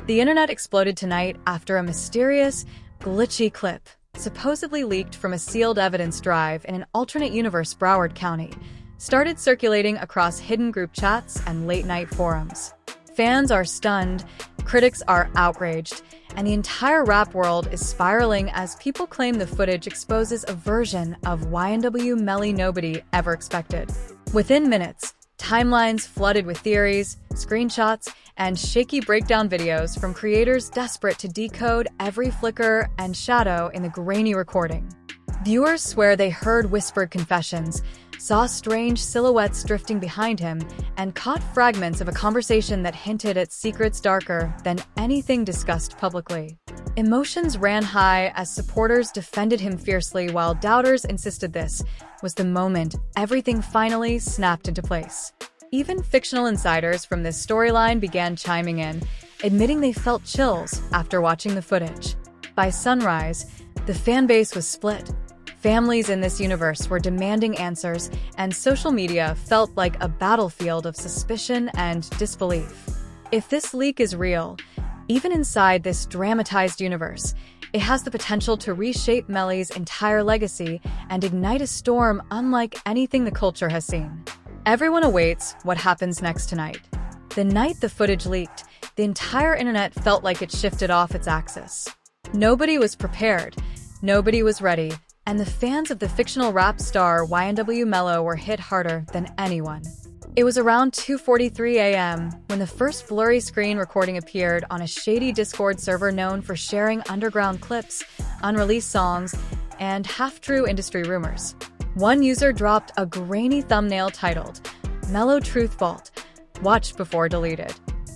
The internet exploded tonight after a mysterious, glitchy clip, supposedly leaked from a sealed evidence drive in an alternate universe Broward County, started circulating across hidden group chats and late-night forums. Fans are stunned, critics are outraged, and the entire rap world is spiraling as people claim the footage exposes a version of YNW Melly nobody ever expected. Within minutes, timelines flooded with theories, screenshots, and shaky breakdown videos from creators desperate to decode every flicker and shadow in the grainy recording. Viewers swear they heard whispered confessions, saw strange silhouettes drifting behind him, and caught fragments of a conversation that hinted at secrets darker than anything discussed publicly. Emotions ran high as supporters defended him fiercely while doubters insisted this was the moment everything finally snapped into place. Even fictional insiders from this storyline began chiming in, admitting they felt chills after watching the footage. By sunrise, the fanbase was split. Families in this universe were demanding answers, and social media felt like a battlefield of suspicion and disbelief. If this leak is real, even inside this dramatized universe, it has the potential to reshape Melly's entire legacy and ignite a storm unlike anything the culture has seen. Everyone awaits what happens next tonight. The night the footage leaked, the entire internet felt like it shifted off its axis. Nobody was prepared, nobody was ready, and the fans of the fictional rap star YNW Melly were hit harder than anyone. It was around 2:43 a.m. when the first blurry screen recording appeared on a shady Discord server known for sharing underground clips, unreleased songs, and half-true industry rumors. One user dropped a grainy thumbnail titled, "Mellow Truth Vault, watched before deleted."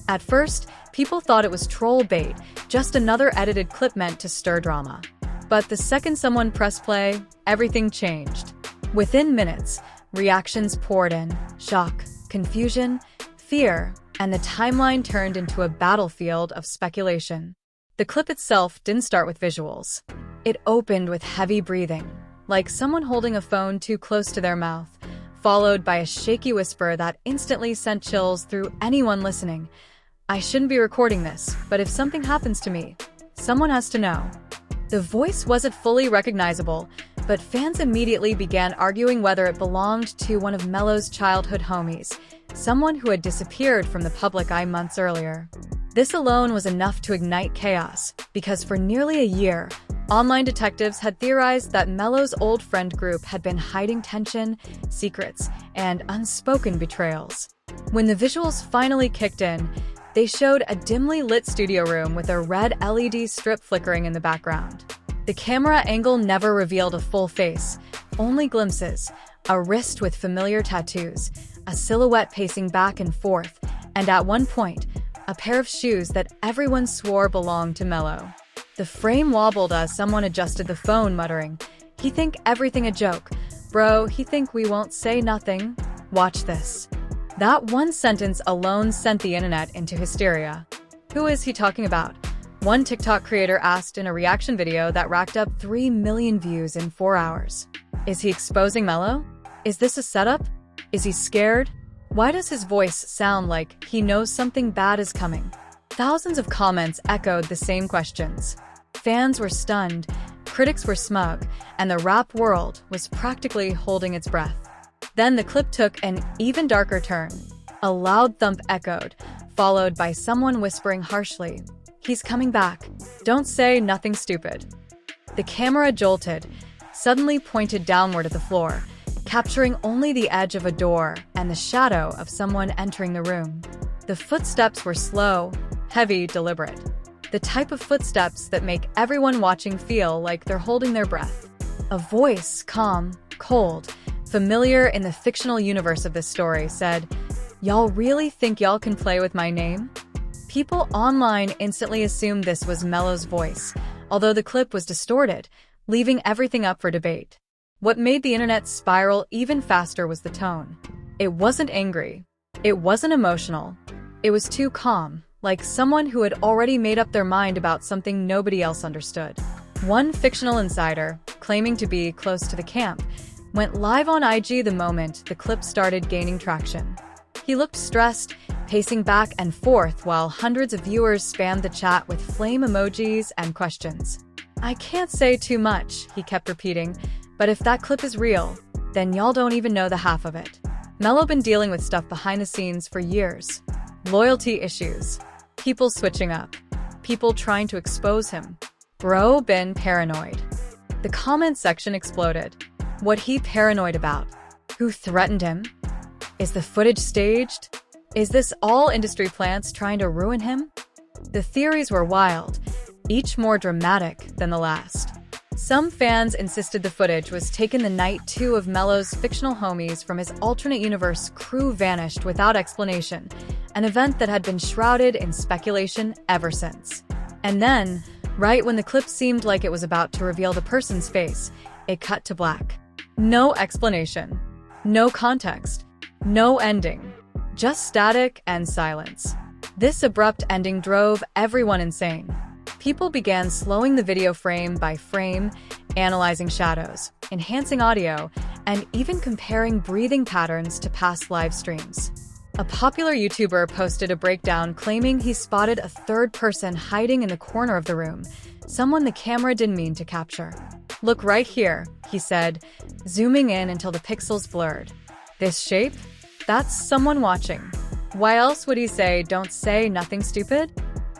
At first, people thought it was troll bait, just another edited clip meant to stir drama. But the second someone pressed play, everything changed. Within minutes, reactions poured in: shock, confusion, fear, and the timeline turned into a battlefield of speculation. The clip itself didn't start with visuals. It opened with heavy breathing, like someone holding a phone too close to their mouth, followed by a shaky whisper that instantly sent chills through anyone listening. "I shouldn't be recording this, but if something happens to me, someone has to know." The voice wasn't fully recognizable, but fans immediately began arguing whether it belonged to one of Mello's childhood homies, someone who had disappeared from the public eye months earlier. This alone was enough to ignite chaos, because for nearly a year, online detectives had theorized that Mello's old friend group had been hiding tension, secrets, and unspoken betrayals. When the visuals finally kicked in, they showed a dimly lit studio room with a red LED strip flickering in the background. The camera angle never revealed a full face, only glimpses: a wrist with familiar tattoos, a silhouette pacing back and forth, and at one point, a pair of shoes that everyone swore belonged to Melly. The frame wobbled as someone adjusted the phone, muttering, "He think everything a joke. Bro, he think we won't say nothing. Watch this." That one sentence alone sent the internet into hysteria. "Who is he talking about?" one TikTok creator asked in a reaction video that racked up 3 million views in 4 hours. Is he exposing Melly? Is this a setup? Is he scared? Why does his voice sound like he knows something bad is coming? Thousands of comments echoed the same questions. Fans were stunned, critics were smug, and the rap world was practically holding its breath. Then the clip took an even darker turn. A loud thump echoed, followed by someone whispering harshly, "He's coming back. Don't say nothing stupid." The camera jolted, suddenly pointed downward at the floor, capturing only the edge of a door and the shadow of someone entering the room. The footsteps were slow, heavy, deliberate. The type of footsteps that make everyone watching feel like they're holding their breath. A voice, calm, cold, familiar in the fictional universe of this story, said, "Y'all really think y'all can play with my name?" People online instantly assumed this was Melly's voice, although the clip was distorted, leaving everything up for debate. What made the internet spiral even faster was the tone. It wasn't angry. It wasn't emotional. It was too calm, like someone who had already made up their mind about something nobody else understood. One fictional insider, claiming to be close to the camp, went live on IG the moment the clip started gaining traction. He looked stressed, pacing back and forth while hundreds of viewers spammed the chat with flame emojis and questions. "I can't say too much," he kept repeating, "but if that clip is real, then y'all don't even know the half of it." Mello been dealing with stuff behind the scenes for years. Loyalty issues, people switching up, people trying to expose him. Bro been paranoid. The comment section exploded. What he paranoid about? Who threatened him? Is the footage staged? Is this all industry plants trying to ruin him? The theories were wild, each more dramatic than the last. Some fans insisted the footage was taken the night two of Mello's fictional homies from his alternate universe crew vanished without explanation, an event that had been shrouded in speculation ever since. And then, right when the clip seemed like it was about to reveal the person's face, it cut to black. No explanation, no context, no ending, just static and silence. This abrupt ending drove everyone insane. People began slowing the video frame by frame, analyzing shadows, enhancing audio, and even comparing breathing patterns to past live streams. A popular YouTuber posted a breakdown claiming he spotted a third person hiding in the corner of the room, someone the camera didn't mean to capture. "Look right here," he said, zooming in until the pixels blurred. "This shape? That's someone watching. Why else would he say, 'Don't say nothing stupid'?"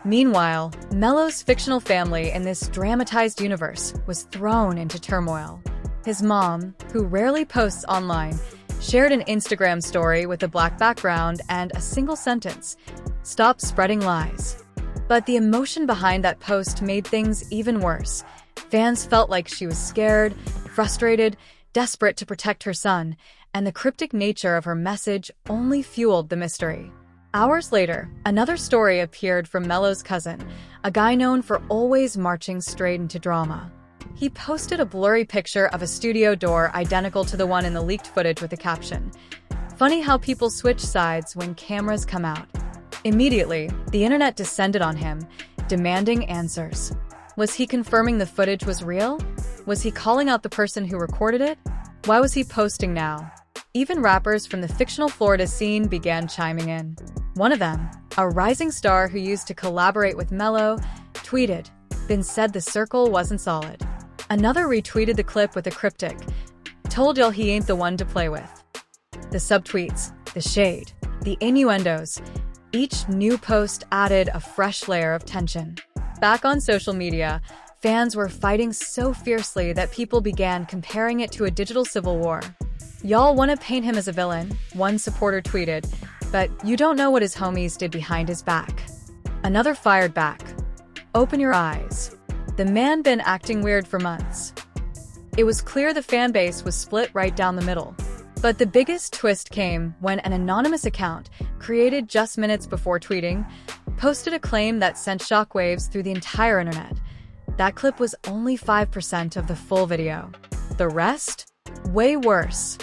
Meanwhile, Mello's fictional family in this dramatized universe was thrown into turmoil. His mom, who rarely posts online, shared an Instagram story with a black background and a single sentence, "Stop spreading lies." But the emotion behind that post made things even worse. Fans felt like she was scared, frustrated, desperate to protect her son, and the cryptic nature of her message only fueled the mystery. Hours later, another story appeared from Mello's cousin, a guy known for always marching straight into drama. He posted a blurry picture of a studio door identical to the one in the leaked footage with a caption, "Funny how people switch sides when cameras come out." Immediately, the internet descended on him, demanding answers. Was he confirming the footage was real? Was he calling out the person who recorded it? Why was he posting now? Even rappers from the fictional Florida scene began chiming in. One of them, a rising star who used to collaborate with Mello, tweeted, "Been said the circle wasn't solid." Another retweeted the clip with a cryptic, "Told y'all he ain't the one to play with." The subtweets, the shade, the innuendos, each new post added a fresh layer of tension. Back on social media, fans were fighting so fiercely that people began comparing it to a digital civil war. "Y'all want to paint him as a villain," one supporter tweeted, "but you don't know what his homies did behind his back." Another fired back, "Open your eyes. The man been acting weird for months." It was clear the fan base was split right down the middle. But the biggest twist came when an anonymous account, created just minutes before tweeting, posted a claim that sent shockwaves through the entire internet. That clip was only 5% of the full video. The rest? Way worse.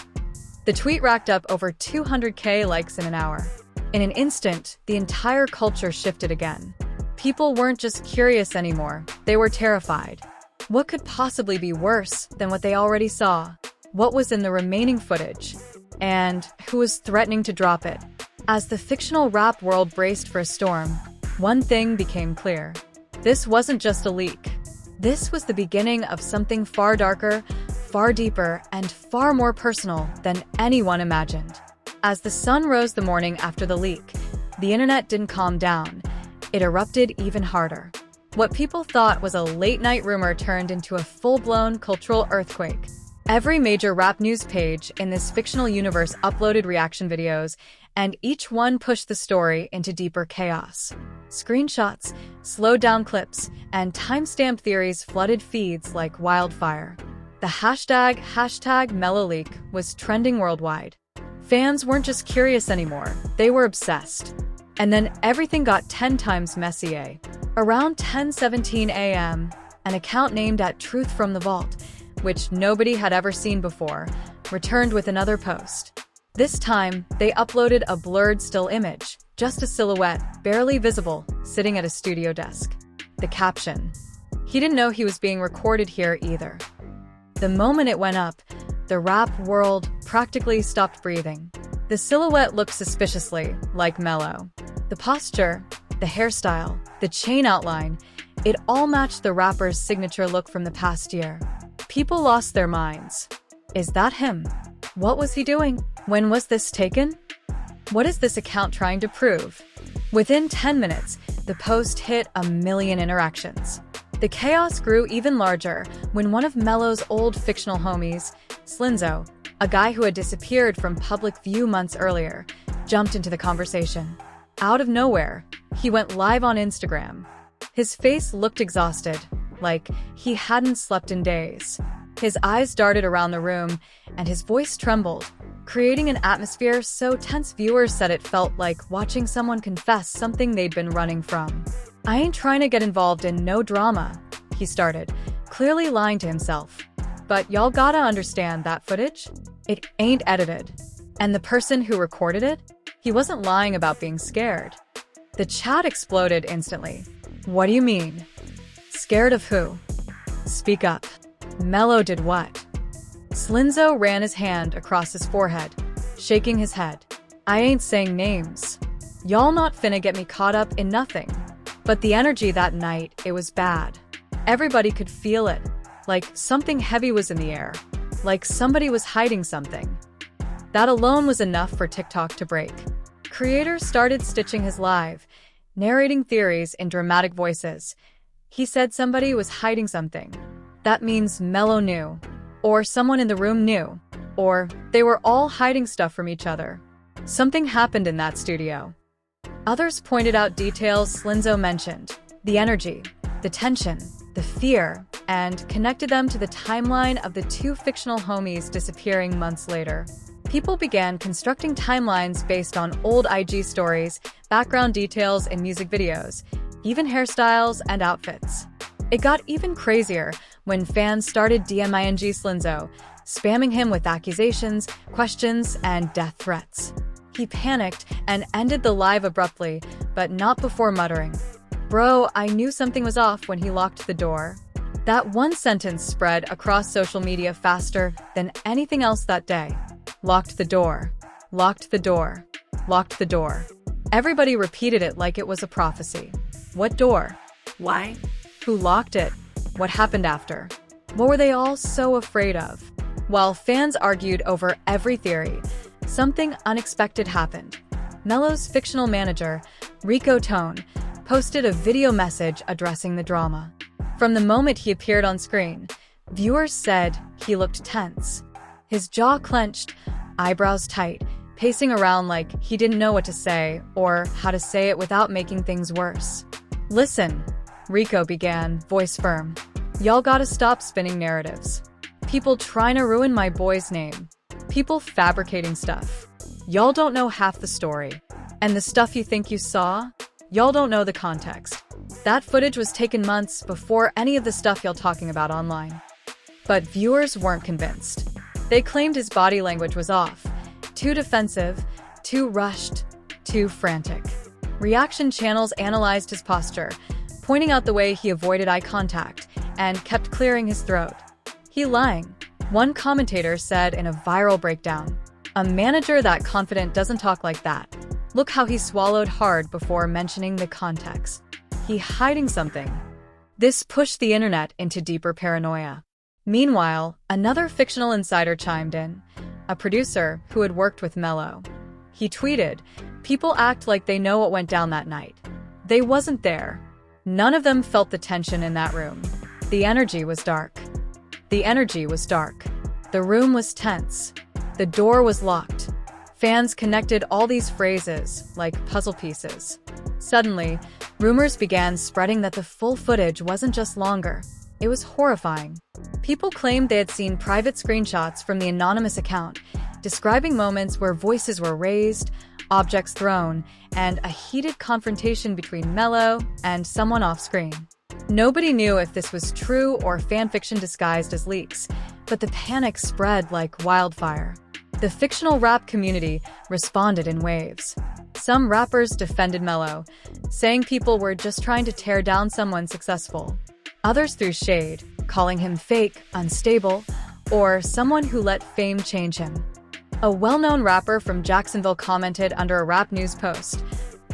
The tweet racked up over 200K likes in an hour. In an instant, the entire culture shifted again. People weren't just curious anymore, they were terrified. What could possibly be worse than what they already saw? What was in the remaining footage? And who was threatening to drop it? As the fictional rap world braced for a storm, one thing became clear. This wasn't just a leak. This was the beginning of something far darker, far deeper, and far more personal than anyone imagined. As the sun rose the morning after the leak, the internet didn't calm down. It erupted even harder. What people thought was a late-night rumor turned into a full-blown cultural earthquake. Every major rap news page in this fictional universe uploaded reaction videos, and each one pushed the story into deeper chaos. Screenshots, slowed-down clips, and timestamp theories flooded feeds like wildfire. The hashtag #MelloLeak was trending worldwide. Fans weren't just curious anymore, they were obsessed. And then everything got 10 times messier. Around 10:17 a.m., an account named @Truth from the Vault, which nobody had ever seen before, returned with another post. This time, they uploaded a blurred still image, just a silhouette, barely visible, sitting at a studio desk. The caption: "He didn't know he was being recorded here either." The moment it went up, the rap world practically stopped breathing. The silhouette looked suspiciously like Mello. The posture, the hairstyle, the chain outline, it all matched the rapper's signature look from the past year. People lost their minds. Is that him? What was he doing? When was this taken? What is this account trying to prove? Within 10 minutes, the post hit 1 million interactions. The chaos grew even larger when one of Mello's old fictional homies, Slinzo, a guy who had disappeared from public view months earlier, jumped into the conversation. Out of nowhere, he went live on Instagram. His face looked exhausted, like he hadn't slept in days. His eyes darted around the room, and his voice trembled, creating an atmosphere so tense viewers said it felt like watching someone confess something they'd been running from. "I ain't trying to get involved in no drama," he started, clearly lying to himself. "But y'all gotta understand that footage? It ain't edited. And the person who recorded it? He wasn't lying about being scared." The chat exploded instantly. "What do you mean? Scared of who? Speak up." Mello did what? Slinzo ran his hand across his forehead, shaking his head. "I ain't saying names. Y'all not finna get me caught up in nothing." But the energy that night, it was bad. Everybody could feel it, like something heavy was in the air, like somebody was hiding something. That alone was enough for TikTok to break. Creators started stitching his live, narrating theories in dramatic voices. He said somebody was hiding something. That means Mello knew, or someone in the room knew, or they were all hiding stuff from each other. Something happened in that studio. Others pointed out details Slinzo mentioned, the energy, the tension, the fear, and connected them to the timeline of the two fictional homies disappearing months later. People began constructing timelines based on old IG stories, background details in music videos, even hairstyles and outfits. It got even crazier when fans started DMing Slinzo, spamming him with accusations, questions, and death threats. He panicked and ended the live abruptly, but not before muttering, "Bro, I knew something was off when he locked the door." That one sentence spread across social media faster than anything else that day. Locked the door. Locked the door. Locked the door. Everybody repeated it like it was a prophecy. What door? Why? Who locked it? What happened after? What were they all so afraid of? While fans argued over every theory, something unexpected happened. Mello's fictional manager, Rico Tone, posted a video message addressing the drama. From the moment he appeared on screen, viewers said he looked tense. His jaw clenched, eyebrows tight, pacing around like he didn't know what to say or how to say it without making things worse. "Listen," Rico began, voice firm. "Y'all gotta stop spinning narratives. People trying to ruin my boy's name. People fabricating stuff. Y'all don't know half the story. And the stuff you think you saw? Y'all don't know the context. That footage was taken months before any of the stuff y'all talking about online." But viewers weren't convinced. They claimed his body language was off. Too defensive, too rushed, too frantic. Reaction channels analyzed his posture, pointing out the way he avoided eye contact and kept clearing his throat. "He lying," one commentator said in a viral breakdown. "A manager that confident doesn't talk like that. Look how he swallowed hard before mentioning the context. He hiding something." This pushed the internet into deeper paranoia. Meanwhile, another fictional insider chimed in, a producer who had worked with Mello. He tweeted, "People act like they know what went down that night. They wasn't there. None of them felt the tension in that room. The energy was dark. The energy was dark. The room was tense. The door was locked." Fans connected all these phrases like puzzle pieces. Suddenly, rumors began spreading that the full footage wasn't just longer, it was horrifying. People claimed they had seen private screenshots from the anonymous account, describing moments where voices were raised, objects thrown, and a heated confrontation between Mello and someone off-screen. Nobody knew if this was true or fanfiction disguised as leaks, but the panic spread like wildfire. The fictional rap community responded in waves. Some rappers defended Mello, saying people were just trying to tear down someone successful. Others threw shade, calling him fake, unstable, or someone who let fame change him. A well-known rapper from Jacksonville commented under a rap news post,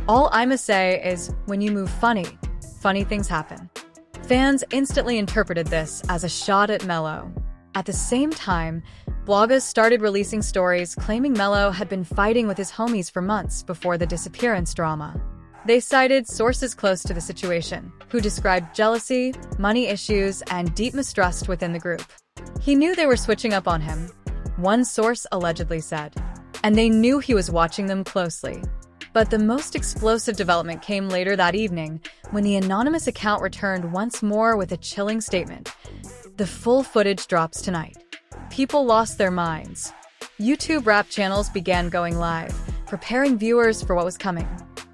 All I'ma say is, when you move funny, funny things happen. Fans instantly interpreted this as a shot at Mello. At the same time, bloggers started releasing stories claiming Mello had been fighting with his homies for months before the disappearance drama. They cited sources close to the situation, who described jealousy, money issues, and deep mistrust within the group. He knew they were switching up on him, one source allegedly said, and they knew he was watching them closely. But the most explosive development came later that evening, when the anonymous account returned once more with a chilling statement. The full footage drops tonight. People lost their minds. YouTube rap channels began going live, preparing viewers for what was coming.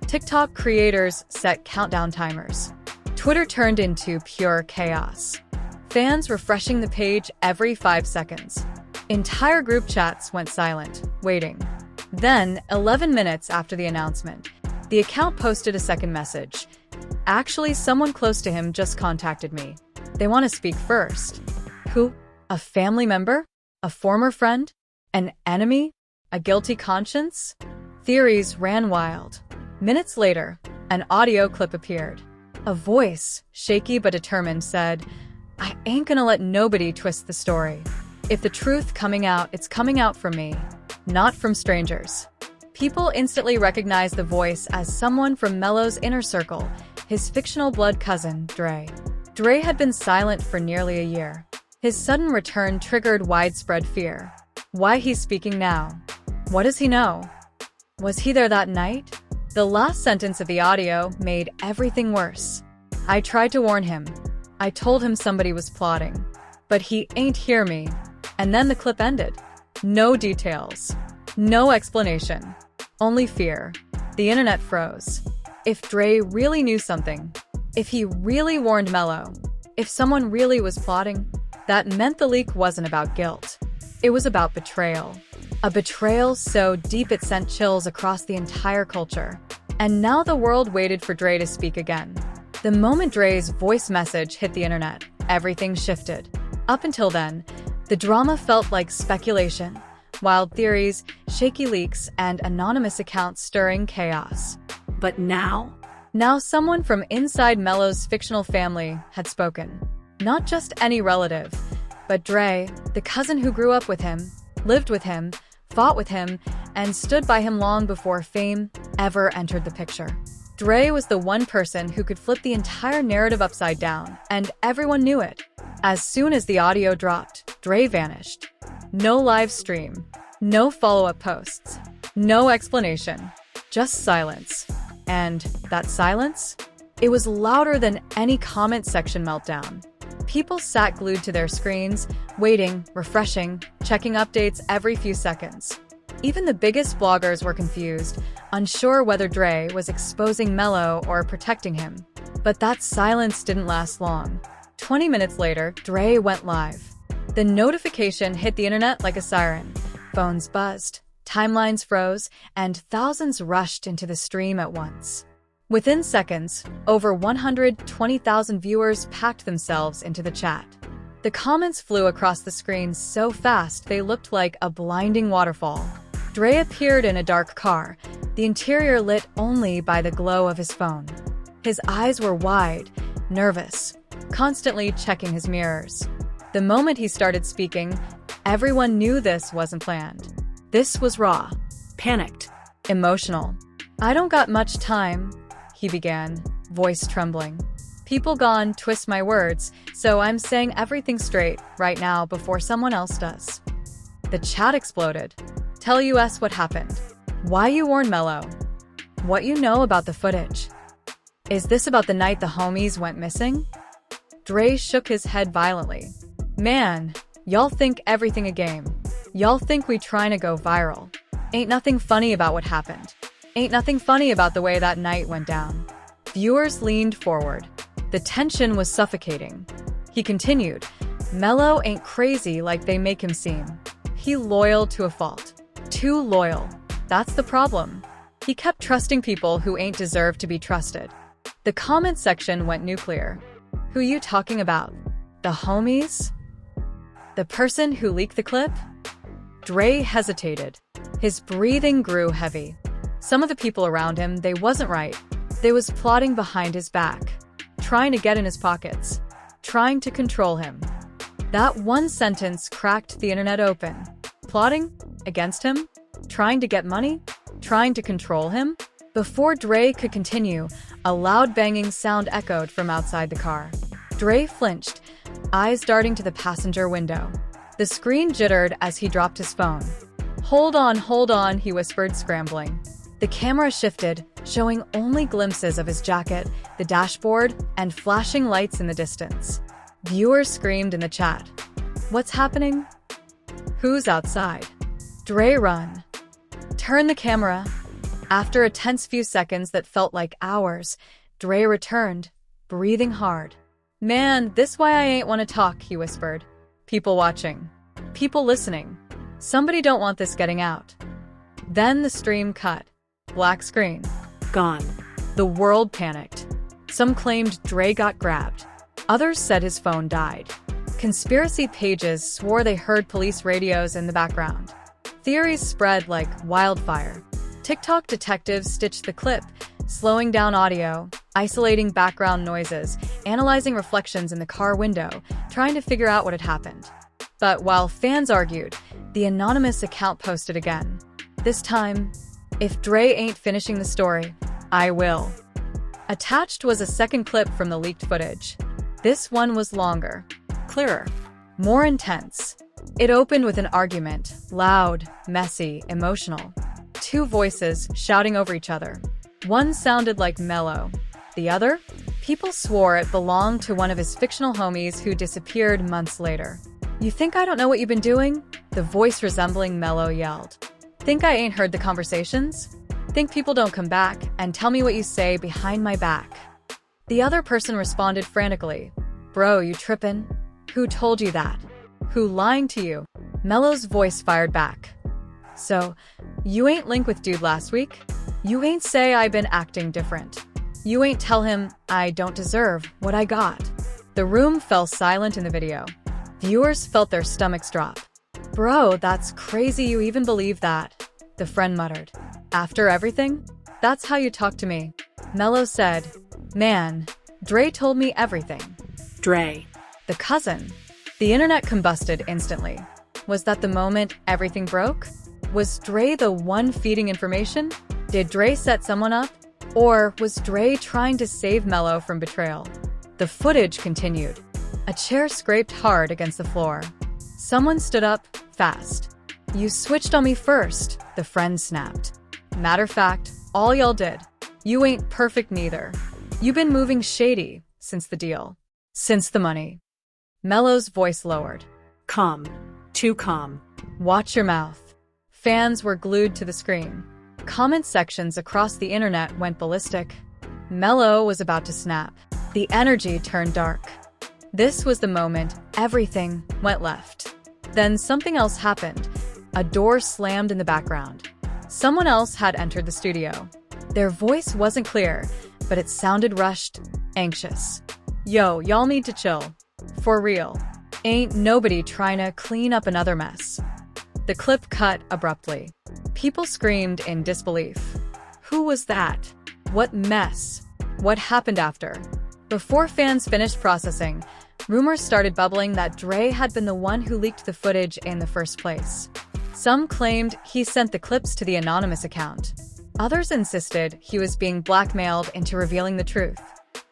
TikTok creators set countdown timers. Twitter turned into pure chaos. Fans refreshing the page every 5 seconds. Entire group chats went silent, waiting. Then, 11 minutes after the announcement, the account posted a second message. Actually, someone close to him just contacted me. They want to speak first. Who? A family member? A former friend? An enemy? A guilty conscience? Theories ran wild. Minutes later, an audio clip appeared. A voice, shaky but determined, said, "I ain't gonna let nobody twist the story. If the truth coming out, it's coming out from me, not from strangers." People instantly recognized the voice as someone from Mello's inner circle, his fictional blood cousin, Dre. Dre had been silent for nearly a year. His sudden return triggered widespread fear. Why he's speaking now? What does he know? Was he there that night? The last sentence of the audio made everything worse. "I tried to warn him. I told him somebody was plotting. But he ain't hear me." And then the clip ended. No details. No explanation. Only fear. The internet froze. If Dre really knew something, if he really warned Mello, if someone really was plotting, that meant the leak wasn't about guilt. It was about betrayal. A betrayal so deep it sent chills across the entire culture. And now the world waited for Dre to speak again. The moment Dre's voice message hit the internet, everything shifted. Up until then, the drama felt like speculation, wild theories, shaky leaks, and anonymous accounts stirring chaos. But now someone from inside Mello's fictional family had spoken. Not just any relative, but Dre, the cousin who grew up with him, lived with him, fought with him, and stood by him long before fame ever entered the picture. Dre was the one person who could flip the entire narrative upside down, and everyone knew it. As soon as the audio dropped, Dre vanished. No live stream, no follow-up posts, no explanation, just silence. And that silence? It was louder than any comment section meltdown. People sat glued to their screens, waiting, refreshing, checking updates every few seconds. Even the biggest bloggers were confused, unsure whether Dre was exposing Mello or protecting him. But that silence didn't last long. 20 minutes later, Dre went live. The notification hit the internet like a siren. Phones buzzed, timelines froze, and thousands rushed into the stream at once. Within seconds, over 120,000 viewers packed themselves into the chat. The comments flew across the screen so fast they looked like a blinding waterfall. Dre appeared in a dark car, the interior lit only by the glow of his phone. His eyes were wide, nervous, constantly checking his mirrors. The moment he started speaking, everyone knew this wasn't planned. This was raw, panicked, emotional. "I don't got much time," he began, voice trembling. "People gone twist my words, so I'm saying everything straight right now before someone else does." The chat exploded. "Tell us what happened. Why you warned Mello. What you know about the footage. Is this about the night the homies went missing?" Dre shook his head violently. "Man, y'all think everything a game. Y'all think we trying to go viral. Ain't nothing funny about what happened. Ain't nothing funny about the way that night went down." Viewers leaned forward. The tension was suffocating. He continued, "Mello ain't crazy like they make him seem. He loyal to a fault. Too loyal. That's the problem. He kept trusting people who ain't deserved to be trusted." The comment section went nuclear. "Who you talking about? The homies? The person who leaked the clip?" Dre hesitated. His breathing grew heavy. Some of the people around him, they wasn't right. They was plotting behind his back, trying to get in his pockets, trying to control him. That one sentence cracked the internet open. Plotting against him? Trying to get money? Trying to control him? Before Dre could continue, a loud banging sound echoed from outside the car. Dre flinched, eyes darting to the passenger window. The screen jittered as he dropped his phone. Hold on, he whispered, scrambling. The camera shifted, showing only glimpses of his jacket, the dashboard, and flashing lights in the distance. Viewers screamed in the chat. What's happening? Who's outside? Dre, run. Turn the camera. After a tense few seconds that felt like hours, Dre returned, breathing hard. Man, this why I ain't wanna talk, he whispered. People watching. People listening. Somebody don't want this getting out. Then the stream cut. Black screen. Gone. The world panicked. Some claimed Dre got grabbed. Others said his phone died. Conspiracy pages swore they heard police radios in the background. Theories spread like wildfire. TikTok detectives stitched the clip, slowing down audio, isolating background noises, analyzing reflections in the car window, trying to figure out what had happened. But while fans argued, the anonymous account posted again. This time, if Dre ain't finishing the story, I will. Attached was a second clip from the leaked footage. This one was longer, clearer, more intense. It opened with an argument, loud, messy, emotional. Two voices shouting over each other. One sounded like Mello. The other? People swore it belonged to one of his fictional homies who disappeared months later. You think I don't know what you've been doing? The voice resembling Mello yelled. Think I ain't heard the conversations? Think people don't come back and tell me what you say behind my back? The other person responded frantically. Bro, you trippin'? Who told you that? Who lying to you? Mello's voice fired back. So, you ain't link with dude last week? You ain't say I been acting different. You ain't tell him I don't deserve what I got. The room fell silent in the video. Viewers felt their stomachs drop. Bro, that's crazy you even believe that, the friend muttered. After everything? That's how you talk to me. Mello said, Man, Dre told me everything. Dre. The cousin. The internet combusted instantly. Was that the moment everything broke? Was Dre the one feeding information? Did Dre set someone up? Or was Dre trying to save Mello from betrayal? The footage continued. A chair scraped hard against the floor. Someone stood up, fast. You switched on me first, the friend snapped. Matter of fact, all y'all did. You ain't perfect neither. You been moving shady since the deal. Since the money. Mello's voice lowered. Calm. Too calm. Watch your mouth. Fans were glued to the screen. Comment sections across the internet went ballistic. Mello was about to snap. The energy turned dark. This was the moment everything went left. Then something else happened. A door slammed in the background. Someone else had entered the studio. Their voice wasn't clear, but it sounded rushed, anxious. Yo, y'all need to chill. For real. Ain't nobody trying to clean up another mess. The clip cut abruptly. People screamed in disbelief. Who was that? What mess? What happened after? Before fans finished processing, rumors started bubbling that Dre had been the one who leaked the footage in the first place. Some claimed he sent the clips to the anonymous account. Others insisted he was being blackmailed into revealing the truth.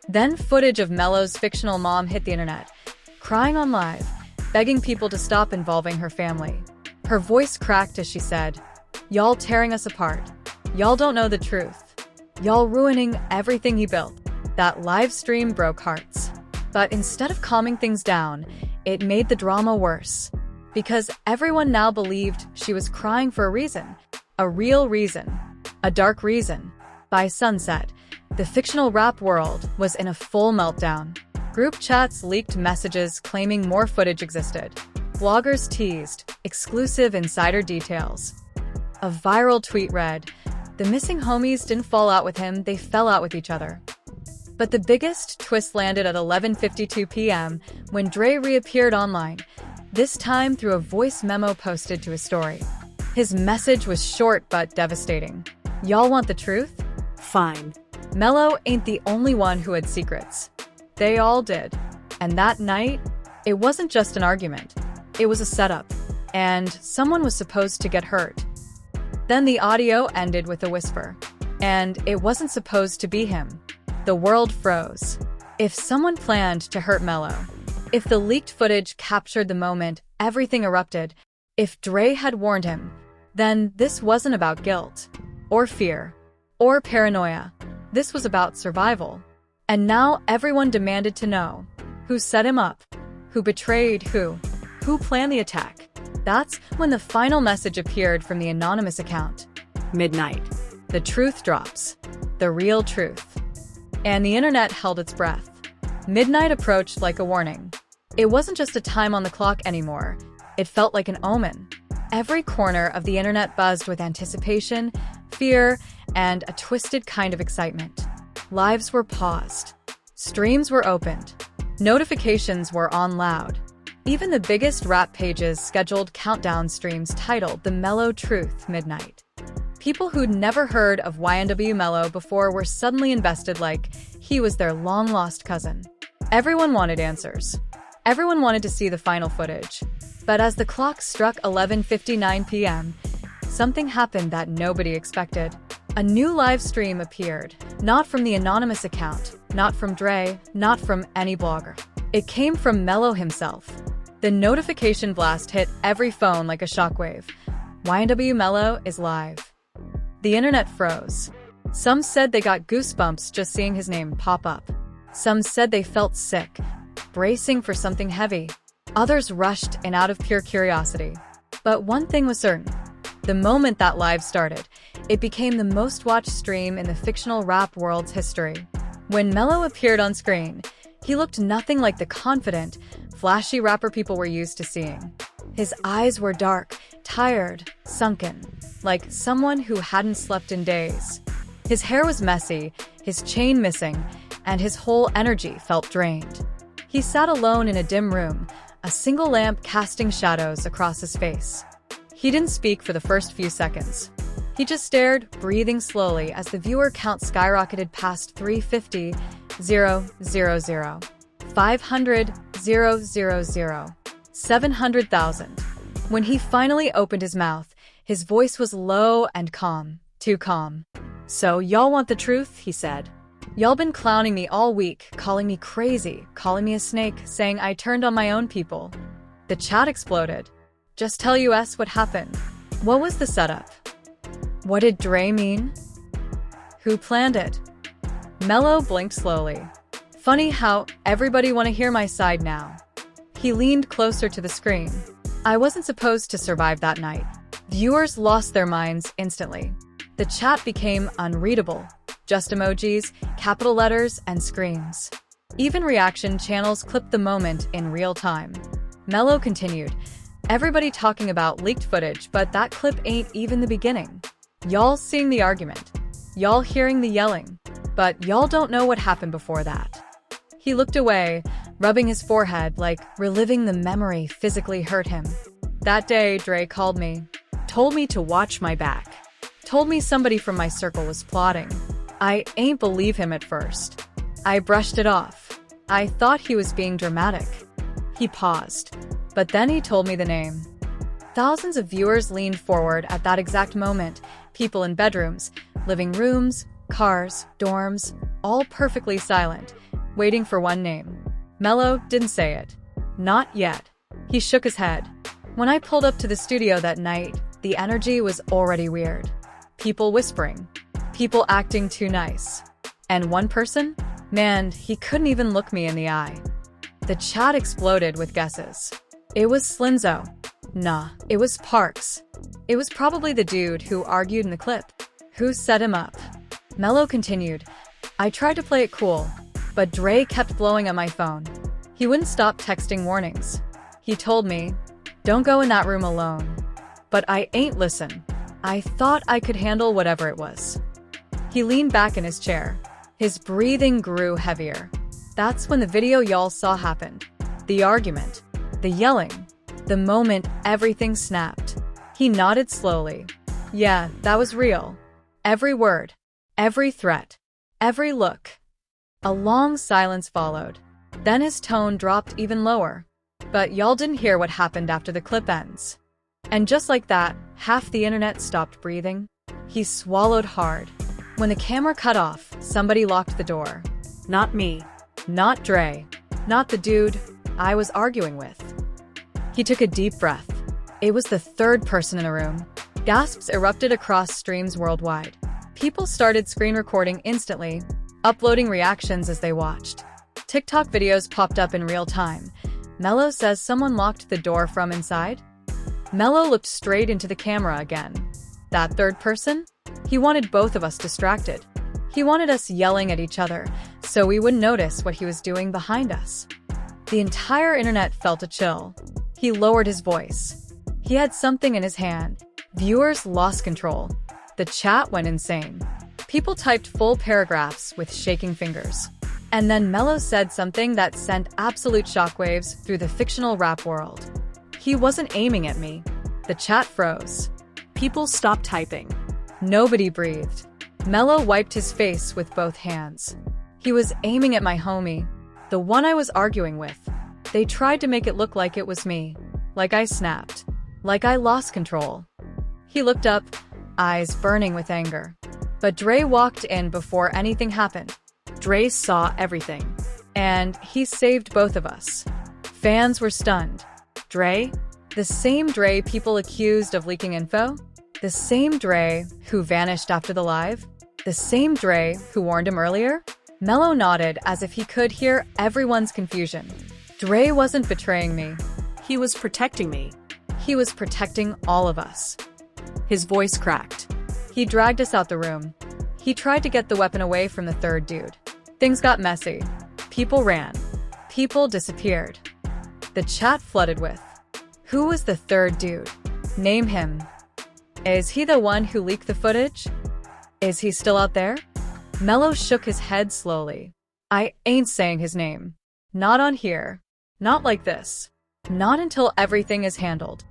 Then footage of Mello's fictional mom hit the internet, crying on live, begging people to stop involving her family. Her voice cracked as she said, Y'all tearing us apart. Y'all don't know the truth. Y'all ruining everything he built. That live stream broke hearts. But instead of calming things down, it made the drama worse. Because everyone now believed she was crying for a reason. A real reason. A dark reason. By sunset, the fictional rap world was in a full meltdown. Group chats leaked messages claiming more footage existed. Bloggers teased exclusive insider details. A viral tweet read, The missing homies didn't fall out with him, they fell out with each other. But the biggest twist landed at 11:52 p.m. when Dre reappeared online, this time through a voice memo posted to his story. His message was short but devastating. Y'all want the truth? Fine. Mello ain't the only one who had secrets. They all did. And that night, it wasn't just an argument. It was a setup. And someone was supposed to get hurt. Then the audio ended with a whisper. And it wasn't supposed to be him. The world froze. If someone planned to hurt Mello, if the leaked footage captured the moment everything erupted, if Dre had warned him, then this wasn't about guilt, or fear, or paranoia. This was about survival. And now everyone demanded to know who set him up, who betrayed who planned the attack. That's when the final message appeared from the anonymous account. Midnight. The truth drops. The real truth. And the internet held its breath. Midnight approached like a warning. It wasn't just a time on the clock anymore. It felt like an omen. Every corner of the internet buzzed with anticipation, fear, and a twisted kind of excitement. Lives were paused. Streams were opened. Notifications were on loud. Even the biggest rap pages scheduled countdown streams titled The Mellow Truth Midnight. People who'd never heard of YNW Melly before were suddenly invested like he was their long-lost cousin. Everyone wanted answers. Everyone wanted to see the final footage. But as the clock struck 11:59 p.m., something happened that nobody expected. A new live stream appeared, not from the anonymous account, not from Dre, not from any blogger. It came from Mello himself. The notification blast hit every phone like a shockwave. YNW Melly is live. The internet froze. Some said they got goosebumps just seeing his name pop up. Some said they felt sick, bracing for something heavy. Others rushed in out of pure curiosity. But one thing was certain. The moment that live started, it became the most watched stream in the fictional rap world's history. When Mello appeared on screen, he looked nothing like the confident, flashy rapper people were used to seeing. His eyes were dark, tired, sunken, like someone who hadn't slept in days. His hair was messy, his chain missing, and his whole energy felt drained. He sat alone in a dim room, a single lamp casting shadows across his face. He didn't speak for the first few seconds. He just stared, breathing slowly as the viewer count skyrocketed past 350, 000, 500, 000, 700,000. When he finally opened his mouth, his voice was low and calm, too calm. "So y'all want the truth?" he said. "Y'all been clowning me all week, calling me crazy, calling me a snake, saying I turned on my own people." The chat exploded. Just tell us what happened. What was the setup? What did Dre mean? Who planned it? Mello blinked slowly. Funny how everybody want to hear my side now. He leaned closer to the screen. I wasn't supposed to survive that night. Viewers lost their minds instantly. The chat became unreadable. Just emojis, capital letters, and screams. Even reaction channels clipped the moment in real time. Mello continued, "Everybody talking about leaked footage, but that clip ain't even the beginning. Y'all seeing the argument. Y'all hearing the yelling. But y'all don't know what happened before that." He looked away, rubbing his forehead like reliving the memory physically hurt him. "That day, Dre called me. Told me to watch my back. Told me somebody from my circle was plotting. I ain't believe him at first. I brushed it off. I thought he was being dramatic." He paused. But then he told me the name. Thousands of viewers leaned forward at that exact moment. People in bedrooms, living rooms, cars, dorms, all perfectly silent, waiting for one name. Mello didn't say it. Not yet. He shook his head. When I pulled up to the studio that night, the energy was already weird. People whispering. People acting too nice. And one person? Man, he couldn't even look me in the eye. The chat exploded with guesses. It was Slinzo. Nah, it was Parks. It was probably the dude who argued in the clip. Who set him up? Mello continued, "I tried to play it cool, but Dre kept blowing up my phone. He wouldn't stop texting warnings. He told me, 'Don't go in that room alone.' But I ain't listen. I thought I could handle whatever it was." He leaned back in his chair. His breathing grew heavier. That's when the video y'all saw happened. The argument. The yelling. The moment everything snapped. He nodded slowly. "Yeah, that was real. Every word, every threat, every look. A long silence followed. Then his tone dropped even lower. But y'all didn't hear what happened after the clip ends. And just like that, half the internet stopped breathing. He swallowed hard. When the camera cut off, somebody locked the door. Not me. Not Dre. Not the dude I was arguing with. He took a deep breath. It was the third person in the room. Gasps erupted across streams worldwide. People started screen recording instantly, uploading reactions as they watched. TikTok videos popped up in real time. Mello says someone locked the door from inside. Mello looked straight into the camera again. That third person? He wanted both of us distracted. He wanted us yelling at each other, so we wouldn't notice what he was doing behind us. The entire internet felt a chill. He lowered his voice. He had something in his hand. Viewers lost control. The chat went insane. People typed full paragraphs with shaking fingers. And then Mello said something that sent absolute shockwaves through the fictional rap world. He wasn't aiming at me. The chat froze. People stopped typing. Nobody breathed. Mello wiped his face with both hands. He was aiming at my homie, the one I was arguing with. They tried to make it look like it was me, like I snapped, like I lost control. He looked up, eyes burning with anger. But Dre walked in before anything happened. Dre saw everything, and he saved both of us. Fans were stunned. Dre? The same Dre people accused of leaking info? The same Dre who vanished after the live? The same Dre who warned him earlier? Mello nodded as if he could hear everyone's confusion. Dre wasn't betraying me. He was protecting me. He was protecting all of us. His voice cracked. He dragged us out the room. He tried to get the weapon away from the third dude. Things got messy. People ran. People disappeared. The chat flooded with, "Who was the third dude? Name him. Is he the one who leaked the footage? Is he still out there?" Mello shook his head slowly. "I ain't saying his name. Not on here. Not like this. Not until everything is handled."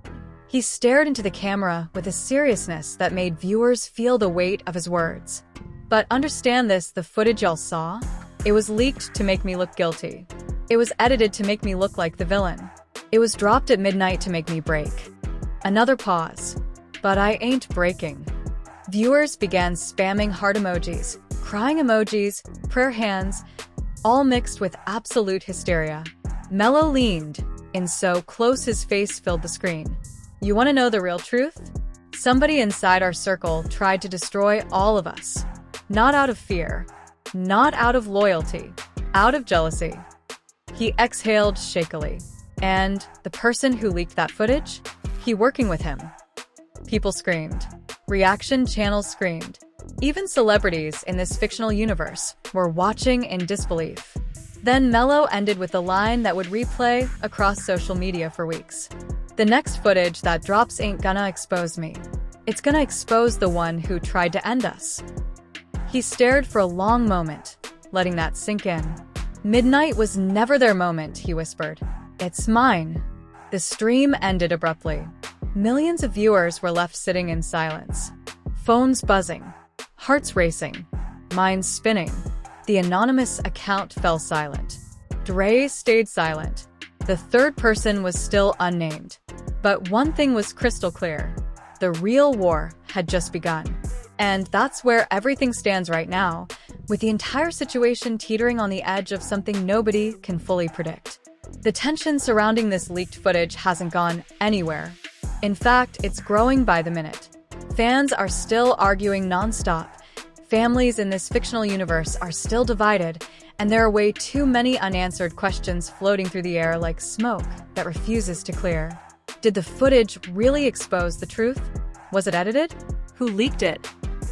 He stared into the camera with a seriousness that made viewers feel the weight of his words. "But understand this, the footage y'all saw? It was leaked to make me look guilty. It was edited to make me look like the villain. It was dropped at midnight to make me break." Another pause. "But I ain't breaking." Viewers began spamming heart emojis, crying emojis, prayer hands, all mixed with absolute hysteria. Mello leaned in so close his face filled the screen. "You want to know the real truth? Somebody inside our circle tried to destroy all of us. Not out of fear, not out of loyalty, out of jealousy." He exhaled shakily. "And the person who leaked that footage? He working with him." People screamed. Reaction channels screamed. Even celebrities in this fictional universe were watching in disbelief. Then Mello ended with a line that would replay across social media for weeks. "The next footage that drops ain't gonna expose me. It's gonna expose the one who tried to end us." He stared for a long moment, letting that sink in. "Midnight was never their moment," he whispered. "It's mine." The stream ended abruptly. Millions of viewers were left sitting in silence. Phones buzzing, hearts racing, minds spinning. The anonymous account fell silent. Dre stayed silent. The third person was still unnamed. But one thing was crystal clear. The real war had just begun. And that's where everything stands right now, with the entire situation teetering on the edge of something nobody can fully predict. The tension surrounding this leaked footage hasn't gone anywhere. In fact, it's growing by the minute. Fans are still arguing nonstop. Families in this fictional universe are still divided, and there are way too many unanswered questions floating through the air like smoke that refuses to clear. Did the footage really expose the truth? Was it edited? Who leaked it?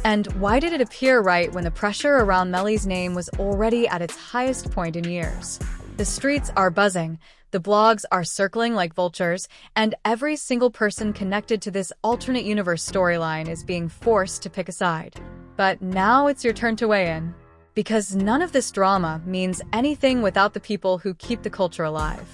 And why did it appear right when the pressure around Melly's name was already at its highest point in years? The streets are buzzing, the blogs are circling like vultures, and every single person connected to this alternate universe storyline is being forced to pick a side. But now it's your turn to weigh in. Because none of this drama means anything without the people who keep the culture alive.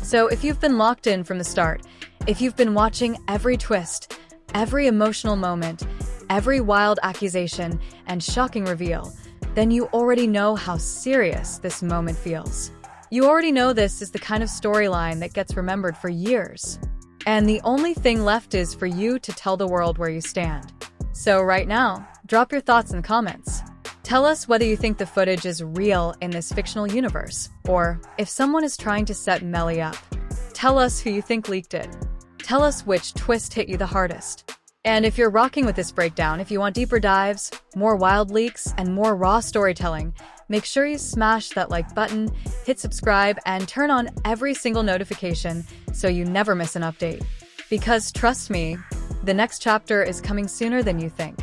So if you've been locked in from the start, if you've been watching every twist, every emotional moment, every wild accusation and shocking reveal, then you already know how serious this moment feels. You already know this is the kind of storyline that gets remembered for years. And the only thing left is for you to tell the world where you stand. So right now, drop your thoughts in the comments. Tell us whether you think the footage is real in this fictional universe, or if someone is trying to set Melly up. Tell us who you think leaked it. Tell us which twist hit you the hardest. And if you're rocking with this breakdown, if you want deeper dives, more wild leaks, and more raw storytelling, make sure you smash that like button, hit subscribe, and turn on every single notification so you never miss an update. Because trust me, the next chapter is coming sooner than you think.